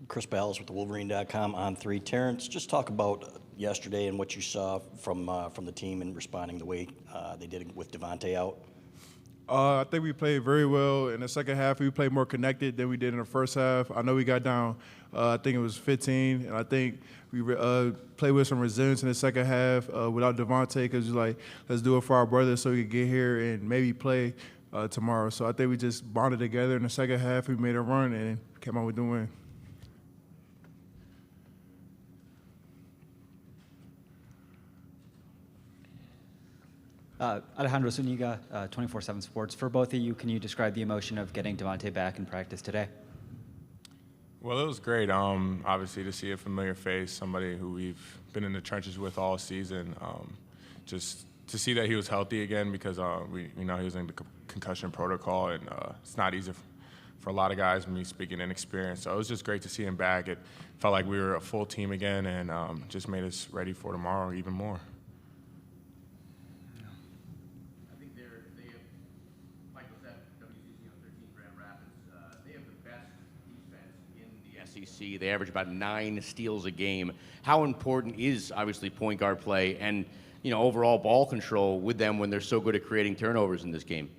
Chris Ballas with the Wolverine.com on 3. Terrence, just talk about yesterday and what you saw from the team in responding the way they did with Devontae out. I think we played very well in the second half. We played more connected than we did in the first half. I know we got down, I think it was 15, and I think we played with some resilience in the second half without Devontae because like, let's do it for our brothers so we can get here and maybe play tomorrow. So I think we just bonded together in the second half. We made a run and came out with the win. Alejandro Zuniga, 24/7 Sports. For both of you, can you describe the emotion of getting Devontae back in practice today? Well, it was great. Obviously, to see a familiar face, somebody who we've been in the trenches with all season. Just to see that he was healthy again because we know he was in the concussion protocol, and it's not easy for a lot of guys, me speaking inexperienced. So it was just great to see him back. It felt like we were a full team again, and just made us ready for tomorrow even more. SEC. They average about 9 steals a game. How important is obviously point guard play and overall ball control with them when they're so good at creating turnovers in this game?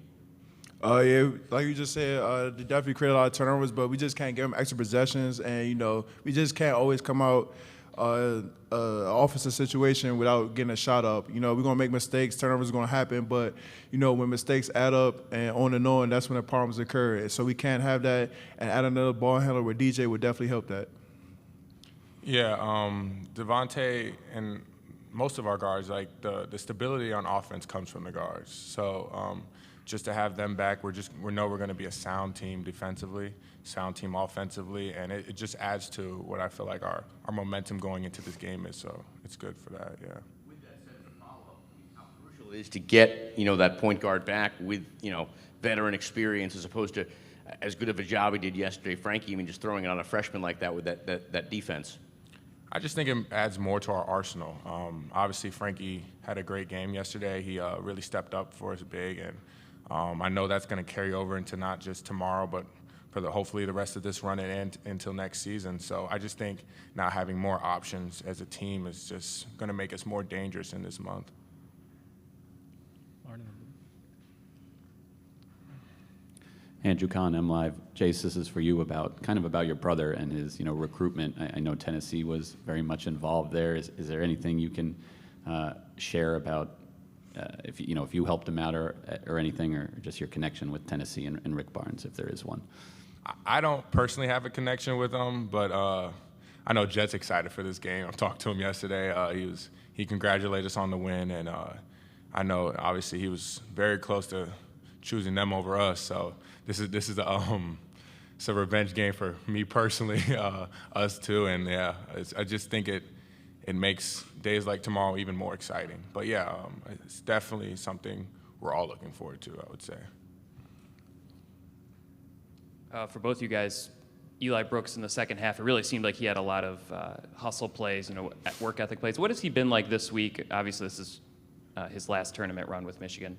Yeah, like you just said, they definitely create a lot of turnovers, but we just can't give them extra possessions, and we just can't always come out offensive situation without getting a shot up. We're gonna make mistakes, turnovers are gonna happen, but when mistakes add up and on, that's when the problems occur. And so we can't have that. And add another ball handler with DJ would definitely help that. Yeah, Devontae and most of our guards, like the stability on offense comes from the guards. So just to have them back, we know we're going to be a sound team defensively, sound team offensively, and it just adds to what I feel like our momentum going into this game is. So it's good for that, yeah. With that said, as a follow-up, how crucial it is to get that point guard back with veteran experience as opposed to as good of a job he did yesterday. Frankie even just throwing it on a freshman like that with that defense. I just think it adds more to our arsenal. Obviously, Frankie had a great game yesterday. He really stepped up for his big, and I know that's going to carry over into not just tomorrow, but for hopefully the rest of this run and until next season. So I just think now having more options as a team is just going to make us more dangerous in this month. Andrew Kahn, MLive. Jace, this is for you about your brother and his recruitment. I know Tennessee was very much involved there. Is there anything you can share about if you helped him out or anything, or just your connection with Tennessee and Rick Barnes, if there is one? I don't personally have a connection with him, but I know Jet's excited for this game. I talked to him yesterday. He congratulated us on the win, and I know obviously he was very close to choosing them over us. So this is it's a revenge game for me personally, us too, and yeah, I just think it makes days like tomorrow even more exciting. But yeah, it's definitely something we're all looking forward to, I would say. For both you guys, Eli Brooks in the second half, it really seemed like he had a lot of hustle plays, work ethic plays. What has he been like this week? Obviously, this is his last tournament run with Michigan.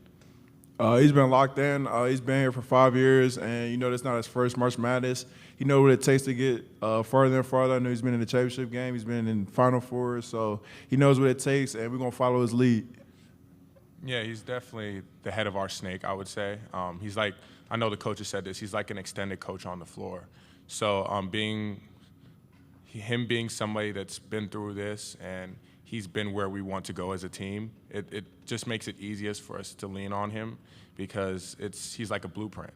He's been locked in. He's been here for 5 years, and that's not his first March Madness. He knows what it takes to get farther and farther. I know he's been in the championship game. He's been in Final Four, so he knows what it takes, and we're going to follow his lead. Yeah, he's definitely the head of our snake, I would say. He's like, I know the coaches said this, he's like an extended coach on the floor. So him being somebody that's been through this and he's been where we want to go as a team, it just makes it easiest for us to lean on him because he's like a blueprint.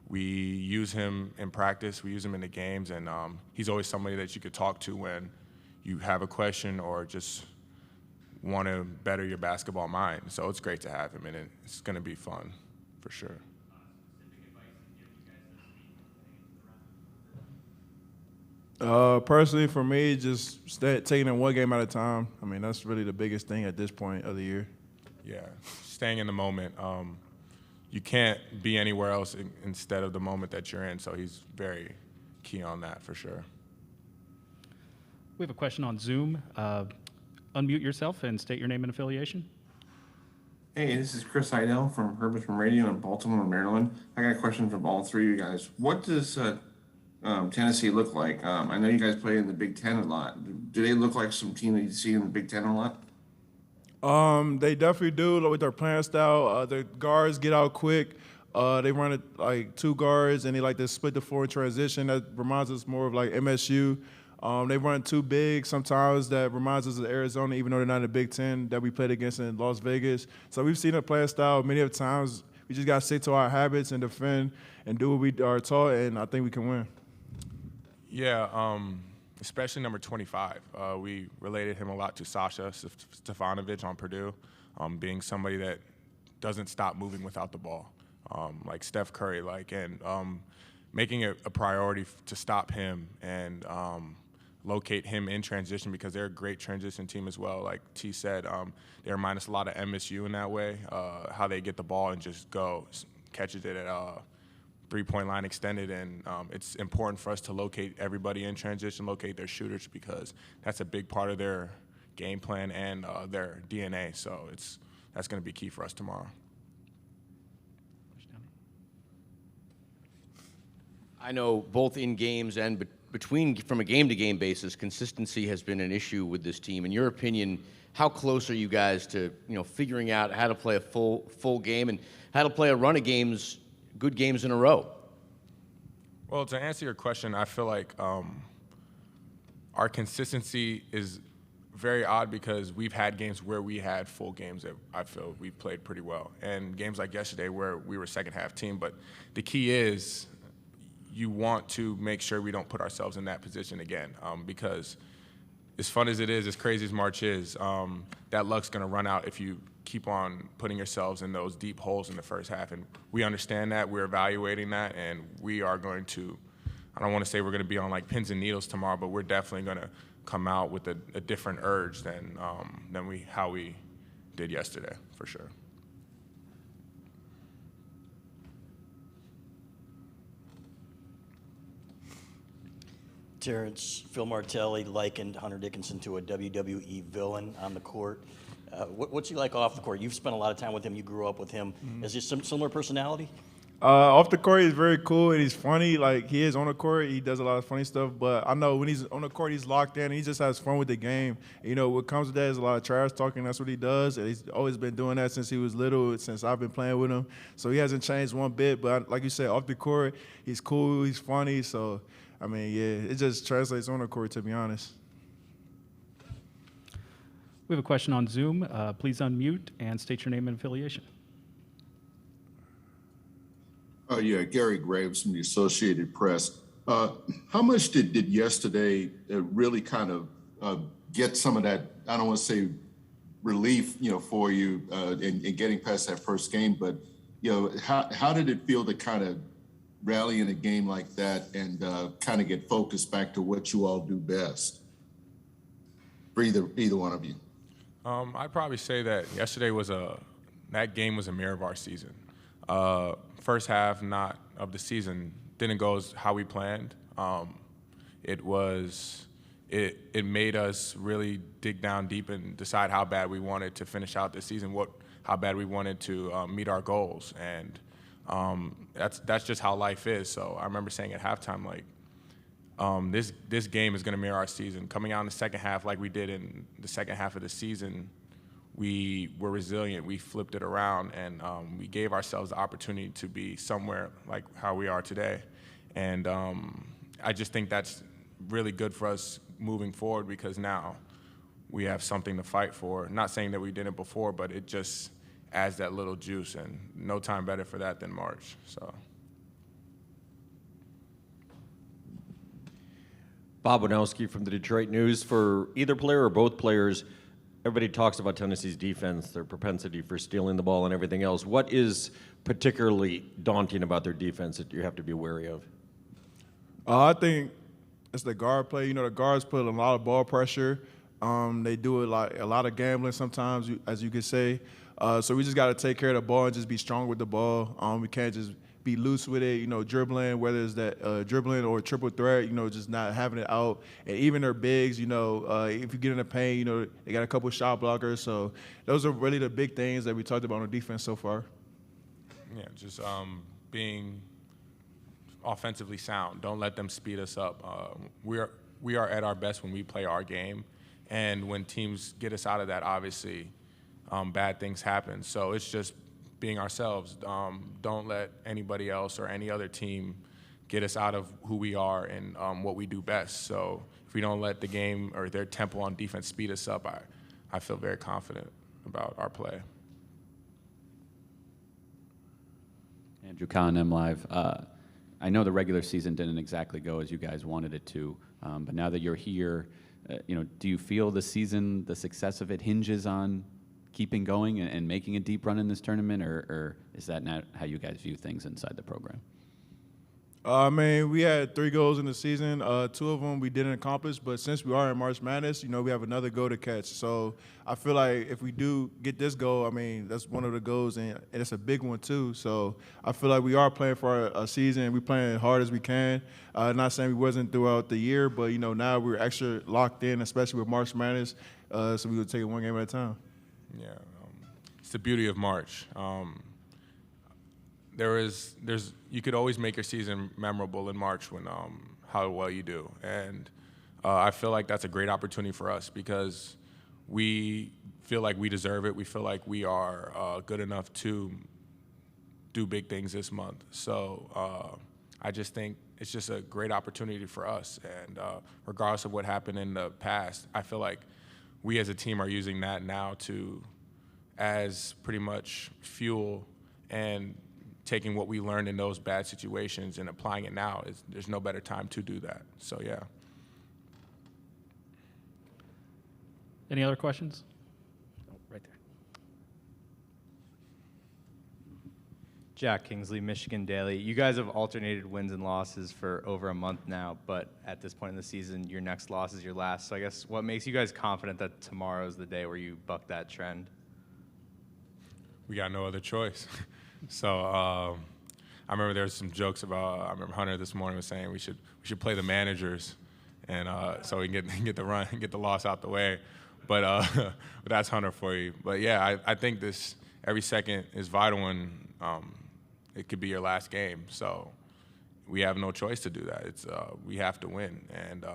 We use him in practice, we use him in the games, and he's always somebody that you could talk to when you have a question or just want to better your basketball mind. So it's great to have him, and it's going to be fun for sure. Personally, for me, just taking it one game at a time. I mean, that's really the biggest thing at this point of the year. Yeah, staying in the moment. You can't be anywhere else instead of the moment that you're in, so he's very key on that for sure. We have a question on Zoom. Unmute yourself and state your name and affiliation. Hey, this is Chris Heidel from Herbert from Radio in Baltimore, Maryland. I got a question from all three of you guys. What does Tennessee look like? I know you guys play in the Big Ten a lot. Do they look like some team that you see in the Big Ten a lot? They definitely do with their playing style. The guards get out quick. They run it like two guards, and they like to split the floor in transition. That reminds us more of like MSU. They run two big sometimes. That reminds us of Arizona, even though they're not in the Big Ten that we played against in Las Vegas. So we've seen a playing style many of times. We just got to stick to our habits and defend and do what we are taught, and I think we can win. Yeah, especially number 25. We related him a lot to Sasha Stefanovic on Purdue, being somebody that doesn't stop moving without the ball, like Steph Curry, and making it a priority to stop him and locate him in transition, because they're a great transition team as well. Like T said, they remind us a lot of MSU in that way, how they get the ball and just go, catches it at three-point line extended, and it's important for us to locate everybody in transition, locate their shooters, because that's a big part of their game plan and their DNA. So that's going to be key for us tomorrow. I know both in games and between, from a game-to-game basis, consistency has been an issue with this team. In your opinion, how close are you guys to figuring out how to play a full game and how to play a run of games, good games in a row? Well, to answer your question, I feel like our consistency is very odd, because we've had games where we had full games that I feel we played pretty well, and games like yesterday where we were second-half team. But the key is you want to make sure we don't put ourselves in that position again, because as fun as it is, as crazy as March is, that luck's going to run out if you keep on putting yourselves in those deep holes in the first half. And we understand that, we're evaluating that, and we are going to, I don't want to say we're going to be on like pins and needles tomorrow, but we're definitely going to come out with a different urge than how we did yesterday, for sure. Terrence, Phil Martelli likened Hunter Dickinson to a WWE villain on the court. What's he like off the court? You've spent a lot of time with him. You grew up with him. Is he similar personality? Off the court, he's very cool and he's funny. Like, he is on the court, he does a lot of funny stuff. But I know when he's on the court, he's locked in and he just has fun with the game. What comes with that is a lot of trash talking. That's what he does. And he's always been doing that since he was little, since I've been playing with him. So he hasn't changed one bit. But like you said, off the court, he's cool, he's funny. So, I mean, yeah, it just translates on the court, to be honest. We have a question on Zoom. Please unmute and state your name and affiliation. Yeah, Gary Graves from the Associated Press. How much did yesterday really kind of get some of that, I don't want to say relief, for you in getting past that first game, but, how did it feel to kind of rally in a game like that and kind of get focused back to what you all do best? For either one of you. I'd probably say that yesterday that game was a mirror of our season. First half of the season didn't go as how we planned. It made us really dig down deep and decide how bad we wanted to finish out the season, how bad we wanted to meet our goals, and that's just how life is. So I remember saying at halftime, like, this game is going to mirror our season. Coming out in the second half like we did in the second half of the season, we were resilient. We flipped it around, and we gave ourselves the opportunity to be somewhere like how we are today. And I just think that's really good for us moving forward, because now we have something to fight for. Not saying that we didn't before, but it just adds that little juice, and no time better for that than March. So. Bob Winowski from the Detroit News. For either player or both players, everybody talks about Tennessee's defense, their propensity for stealing the ball and everything else. What is particularly daunting about their defense that you have to be wary of? I think it's the guard play. The guards put a lot of ball pressure. They do a lot of gambling sometimes, as you could say. So we just got to take care of the ball and just be strong with the ball. We can't just be loose with it, dribbling, whether it's that dribbling or triple threat, just not having it out. And even their bigs, if you get in the paint, they got a couple shot blockers. So those are really the big things that we talked about on defense so far. Yeah, just being offensively sound. Don't let them speed us up. We are at our best when we play our game, and when teams get us out of that, obviously, bad things happen. So it's just being ourselves. Don't let anybody else or any other team get us out of who we are and what we do best. So if we don't let the game or their tempo on defense speed us up, I feel very confident about our play. Andrew Kahn, M Live. I know the regular season didn't exactly go as you guys wanted it to, but now that you're here, do you feel the season, the success of it hinges on keeping going and making a deep run in this tournament, or is that not how you guys view things inside the program? I mean, we had 3 goals in the season. 2 of them we didn't accomplish, but since we are in March Madness, we have another goal to catch. So I feel like if we do get this goal, I mean, that's one of the goals, and it's a big one too. So I feel like we are playing for a season. We're playing as hard as we can. Not saying we wasn't throughout the year, but now we're extra locked in, especially with March Madness. So we would take it one game at a time. Yeah, it's the beauty of March. You could always make your season memorable in March when how well you do, and I feel like that's a great opportunity for us because we feel like we deserve it. We feel like we are good enough to do big things this month. So I just think it's just a great opportunity for us, and regardless of what happened in the past, I feel like we as a team are using that now as pretty much fuel and taking what we learned in those bad situations and applying it now. There's no better time to do that. So, yeah. Any other questions? Oh, right there. Jack Kingsley, Michigan Daily. You guys have alternated wins and losses for over a month now, but at this point in the season, your next loss is your last. So I guess what makes you guys confident that tomorrow is the day where you buck that trend? We got no other choice. So I remember there was some jokes about. I remember Hunter this morning was saying we should play the managers, and so we can get the run, get the loss out the way. But that's Hunter for you. But yeah, I think every second is vital, and it could be your last game. So we have no choice to do that. We have to win, and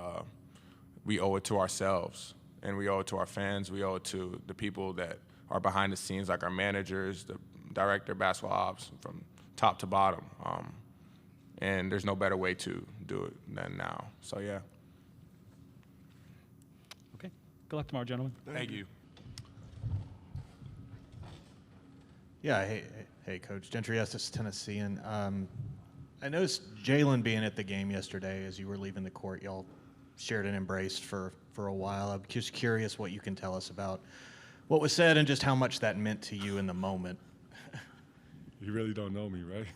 we owe it to ourselves, and we owe it to our fans. We owe it to the people that are behind the scenes, like our managers, the director, basketball ops, from top to bottom. And there's no better way to do it than now. So, yeah. Okay. Good luck tomorrow, gentlemen. Thank you. Yeah, hey, Coach. Gentry Estes, Tennessean. I noticed Jalen being at the game yesterday as you were leaving the court. Y'all shared an embrace for a while. I'm just curious what you can tell us about what was said and just how much that meant to you in the moment. You really don't know me, right?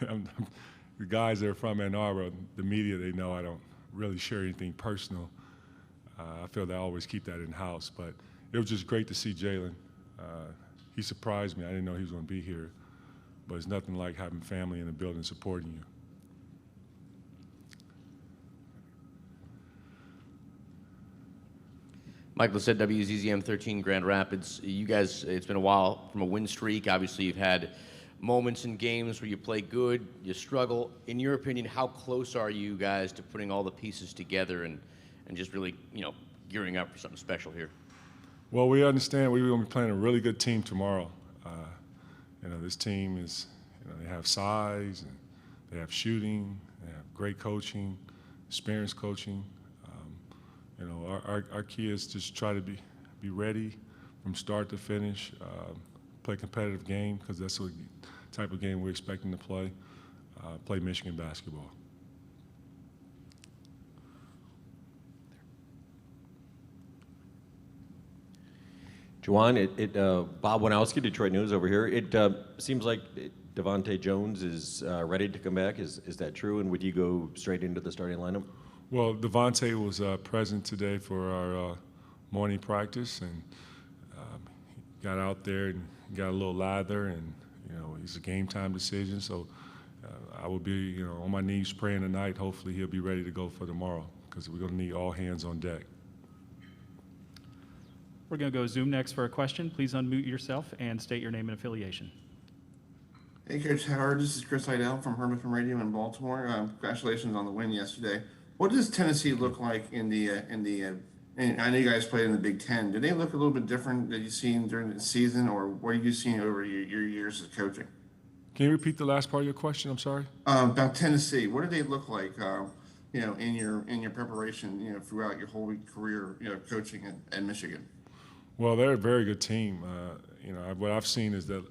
The guys that are from Ann Arbor, the media, they know I don't really share anything personal. I feel that I always keep that in-house. But it was just great to see Jalen. He surprised me. I didn't know he was going to be here. But it's nothing like having family in the building supporting you. Michael said WZZM 13 Grand Rapids. You guys, it's been a while from a win streak. Obviously, you've had moments in games where you play good, you struggle. In your opinion, how close are you guys to putting all the pieces together and just really, gearing up for something special here? Well, we understand we're going to be playing a really good team tomorrow. This team is, they have size, and they have shooting, they have great coaching, experienced coaching. Our key is just try to be ready from start to finish, play competitive game because that's what type of game we're expecting to play Michigan basketball. Juwan, Bob Wanowski, Detroit News over here. It seems like Devontae Jones is ready to come back. Is that true? And would you go straight into the starting lineup? Well, Devontae was present today for our morning practice, and he got out there and got a little lather, and it's a game time decision. So I will be on my knees praying tonight. Hopefully he'll be ready to go for tomorrow because we're going to need all hands on deck. We're going to go Zoom next for a question. Please unmute yourself and state your name and affiliation. Hey, Coach Howard, this is Chris Idell from Herman Radio in Baltimore. Congratulations on the win yesterday. What does Tennessee look like in the and I know you guys played in the Big Ten. Do they look a little bit different that you've seen during the season, or what have you seen over your years of coaching? Can you repeat the last part of your question? I'm sorry. About Tennessee, what do they look like? In your preparation, throughout your whole career, coaching at Michigan. Well, they're a very good team. What I've seen is that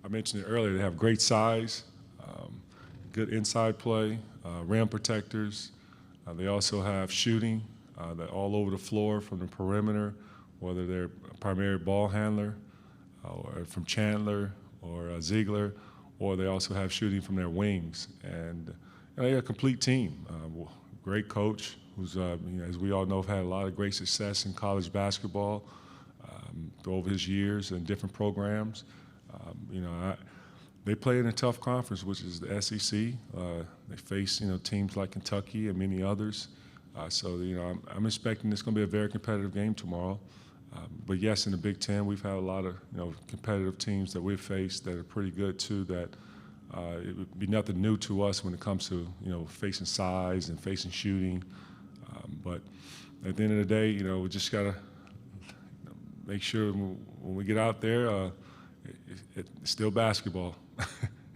I mentioned it earlier. They have great size, good inside play, rim protectors. They also have shooting. They're all over the floor from the perimeter, whether they're a primary ball handler or from Chandler or Ziegler, or they also have shooting from their wings. And they're a complete team. Great coach who's, as we all know, have had a lot of great success in college basketball over his years in different programs. They play in a tough conference, which is the SEC. They face, teams like Kentucky and many others. I'm expecting it's going to be a very competitive game tomorrow. But yes, in the Big Ten, we've had a lot of, competitive teams that we've faced that are pretty good too. That it would be nothing new to us when it comes to, facing size and facing shooting. But at the end of the day, we just got to make sure when we get out there, it's still basketball.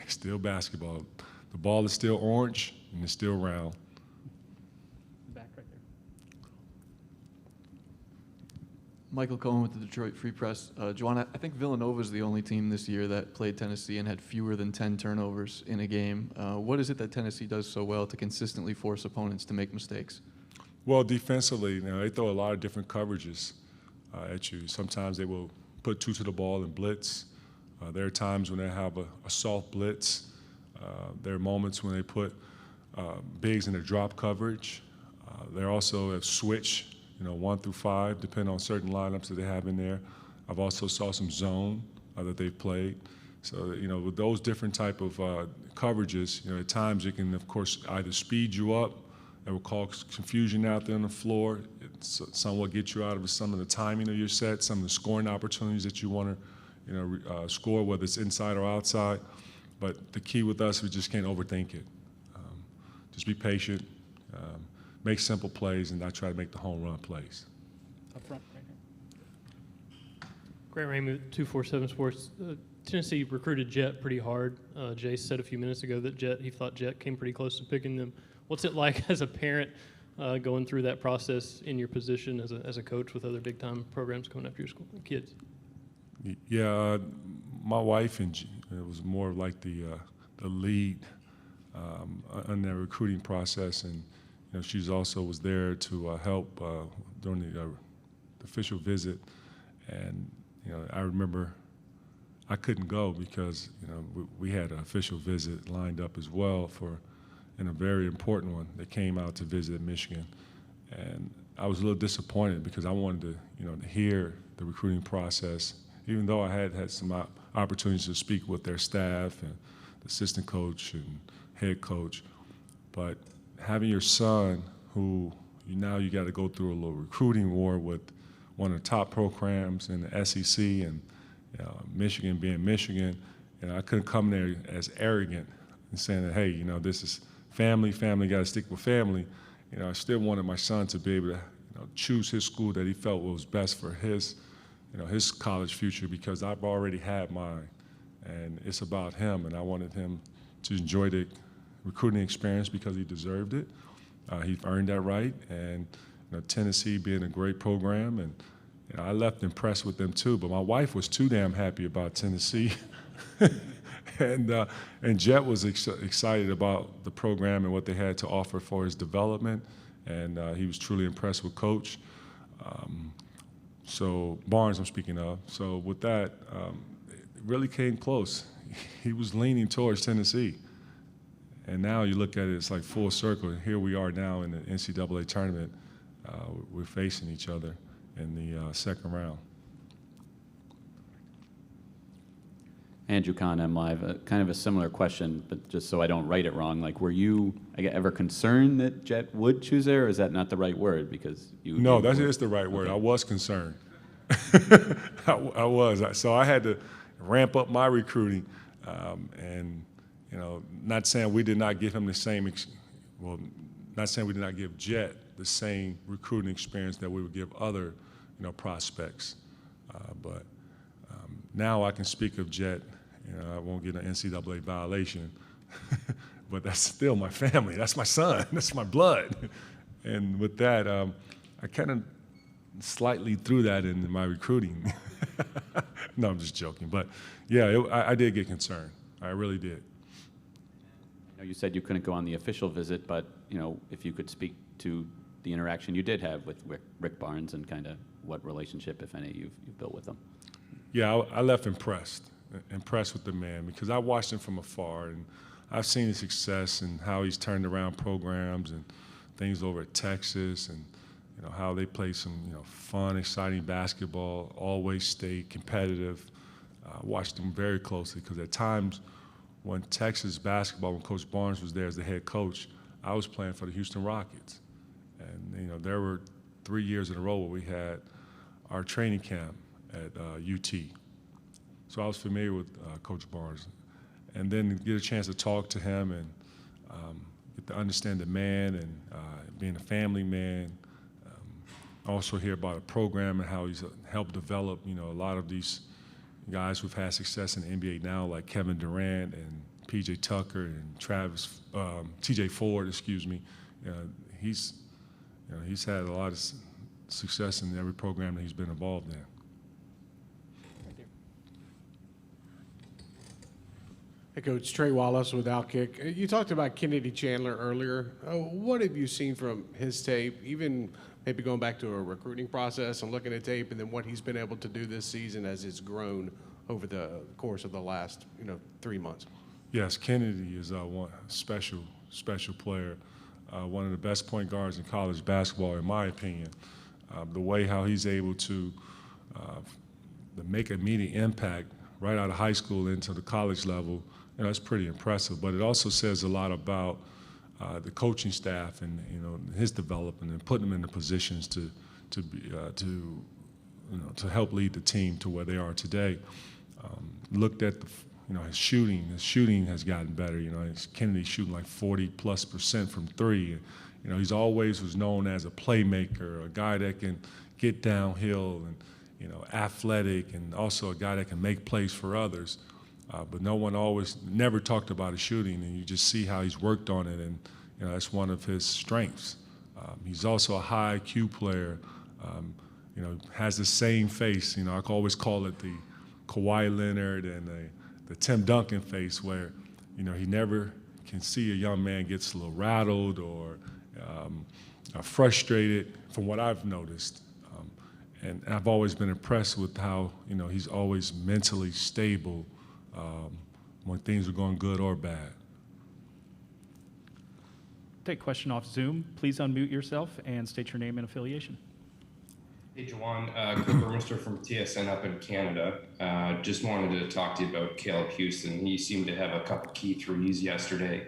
It's still basketball. The ball is still orange and it's still round. Back right there. Michael Cohen with the Detroit Free Press. Juwan, I think Villanova is the only team this year that played Tennessee and had fewer than 10 turnovers in a game. What is it that Tennessee does so well to consistently force opponents to make mistakes? Well, defensively, they throw a lot of different coverages at you. Sometimes they will put two to the ball and blitz. There are times when they have a soft blitz. There are moments when they put bigs in a drop coverage. They also have switched, 1 through 5, depending on certain lineups that they have in there. I've also saw some zone that they've played. So, with those different type of coverages, at times it can, of course, either speed you up. It will cause confusion out there on the floor. It somewhat get you out of some of the timing of your set, some of the scoring opportunities that you want to, score, whether it's inside or outside. But the key with us, we just can't overthink it. Just be patient, make simple plays, and not try to make the home run plays. Up front, right here. Grant Raymond, 247 Sports. Tennessee recruited Jet pretty hard. Jay said a few minutes ago that he thought Jet came pretty close to picking them. What's it like as a parent going through that process in your position as a coach with other big-time programs coming after your school kids? Yeah, my wife and it was more like the lead in the recruiting process, and she's also was there to help during the official visit. And I remember I couldn't go because we had an official visit lined up as well and a very important one that came out to visit Michigan. And I was a little disappointed because I wanted to hear the recruiting process, even though I had some opportunities to speak with their staff and the assistant coach and head coach. But having your son, who you got to go through a little recruiting war with one of the top programs in the SEC and Michigan being Michigan, and I couldn't come there as arrogant and saying that, hey, this is family got to stick with family. I still wanted my son to be able to choose his school that he felt was best for his college future, because I've already had mine, and it's about him, and I wanted him to enjoy the recruiting experience because he deserved it. He earned that right, and Tennessee being a great program, and I left impressed with them too. But my wife was too damn happy about Tennessee, and Jet was excited about the program and what they had to offer for his development, and he was truly impressed with Coach. So Barnes, I'm speaking of. So with that, it really came close. He was leaning towards Tennessee. And now you look at it, it's like full circle. Here we are now in the NCAA tournament. We're facing each other in the second round. Andrew Kahn, M Live. Kind of a similar question, but just so I don't write it wrong. Like, were you ever concerned that Jet would choose there, or is that not the right word? Because you. No, that is the right word. Okay. I was concerned. I was. So I had to ramp up my recruiting, and You know, not saying we did not give him the same, not saying we did not give Jet the same recruiting experience that we would give other, prospects. But now I can speak of Jet. I won't get an NCAA violation, but that's still my family. That's my son. That's my blood. And with that, I kind of slightly threw that into my recruiting. No, I'm just joking. But yeah, I did get concerned. I really did. I know you said you couldn't go on the official visit, but if you could speak to the interaction you did have with Rick Barnes and kind of what relationship, if any, you've built with him. Yeah, I left impressed with the man, because I watched him from afar, and I've seen his success and how he's turned around programs and things over at Texas, and how they play some fun, exciting basketball, always stay competitive. I watched them very closely, because at times when Texas basketball, when Coach Barnes was there as the head coach, I was playing for the Houston Rockets. And there were 3 years in a row where we had our training camp at UT. So I was familiar with Coach Barnes. And then get a chance to talk to him and get to understand the man and being a family man. Also hear about a program and how he's helped develop, a lot of these guys who've had success in the NBA now, like Kevin Durant and P.J. Tucker and T.J. Ford, excuse me. He's had a lot of success in every program that he's been involved in. Hey, Coach, Trey Wallace with Outkick. You talked about Kennedy Chandler earlier. What have you seen from his tape, even maybe going back to a recruiting process and looking at tape, and then what he's been able to do this season as it's grown over the course of the last 3 months? Yes, Kennedy is one special player, one of the best point guards in college basketball, in my opinion. The way how he's able to make an immediate impact right out of high school into the college level, that's pretty impressive. But it also says a lot about the coaching staff and his development and putting them in the positions to help lead the team to where they are today. Looked at his shooting. His shooting has gotten better. Kennedy's shooting like 40+% from three. He's always was known as a playmaker, a guy that can get downhill and athletic, and also a guy that can make plays for others. But never talked about his shooting, and you just see how he's worked on it, and that's one of his strengths. He's also a high IQ player. Has the same face. I always call it the Kawhi Leonard and the Tim Duncan face, where he never can see a young man gets a little rattled or frustrated, from what I've noticed. And I've always been impressed with how he's always mentally stable when things are going good or bad. Take question off Zoom. Please unmute yourself and state your name and affiliation. Hey, Juwan, Cooper Mister from TSN up in Canada. Just wanted to talk to you about Caleb Houston. He seemed to have a couple key threes yesterday.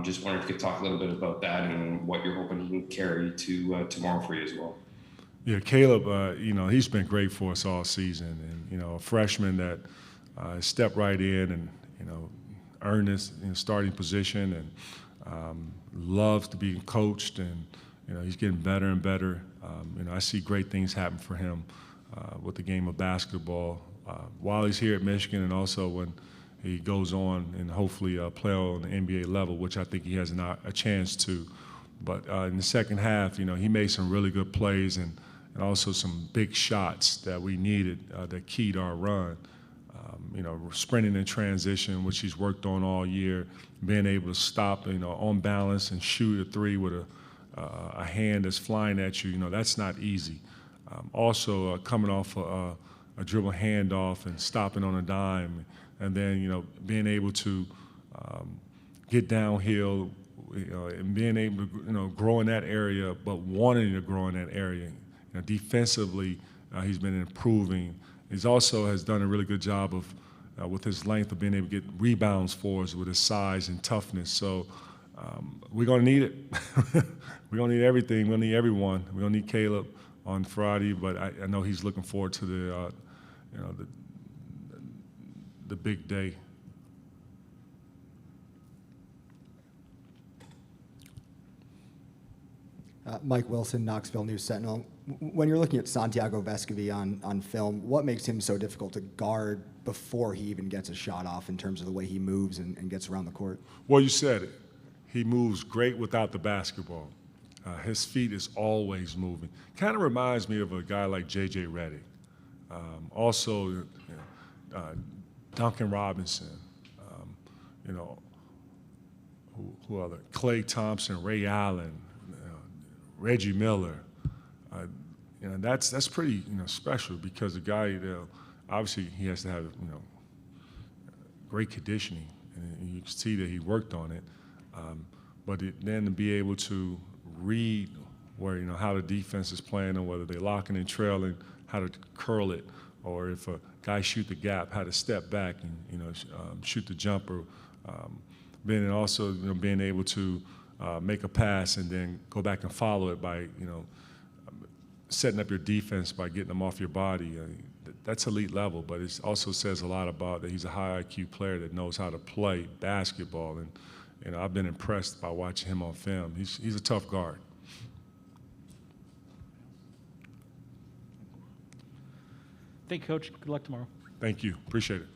Just wondered if you could talk a little bit about that and what you're hoping he can carry to tomorrow for you as well. Yeah, Caleb, he's been great for us all season, and a freshman that stepped right in and earned his starting position, and loves to be coached, and he's getting better and better. I see great things happen for him with the game of basketball while he's here at Michigan, and also when he goes on and hopefully play on the NBA level, which I think he has a chance to. But in the second half, he made some really good plays and also some big shots that we needed that keyed our run. Sprinting in transition, which he's worked on all year, being able to stop, on balance and shoot a three with a hand that's flying at you, that's not easy. Also coming off a dribble handoff and stopping on a dime, and then, being able to get downhill, and being able to, grow in that area, but wanting to grow in that area. Defensively, he's been improving. He's also has done a really good job of, with his length, of being able to get rebounds for us with his size and toughness. So we're going to need it. We're going to need everything. We're going to need everyone. We're going to need Caleb on Friday, but I know he's looking forward to the big day. Mike Wilson, Knoxville News Sentinel. When you're looking at Santiago Vescovi on film, what makes him so difficult to guard before he even gets a shot off in terms of the way he moves and gets around the court? Well, you said it. He moves great without the basketball. His feet is always moving. Kind of reminds me of a guy like J.J. Redick. Also, Duncan Robinson. Who other? Klay Thompson, Ray Allen, Reggie Miller. That's pretty special because the guy, obviously he has to have great conditioning, and you can see that he worked on it. But then to be able to read where how the defense is playing and whether they're locking and trailing, how to curl it, or if a guy shoot the gap, how to step back and shoot the jumper. Then also being able to make a pass and then go back and follow it by setting up your defense by getting them off your body. That's elite level, but it also says a lot about that he's a high IQ player that knows how to play basketball, and I've been impressed by watching him on film. He's a tough guard. Thank you, Coach. Good luck tomorrow. Thank you. Appreciate it.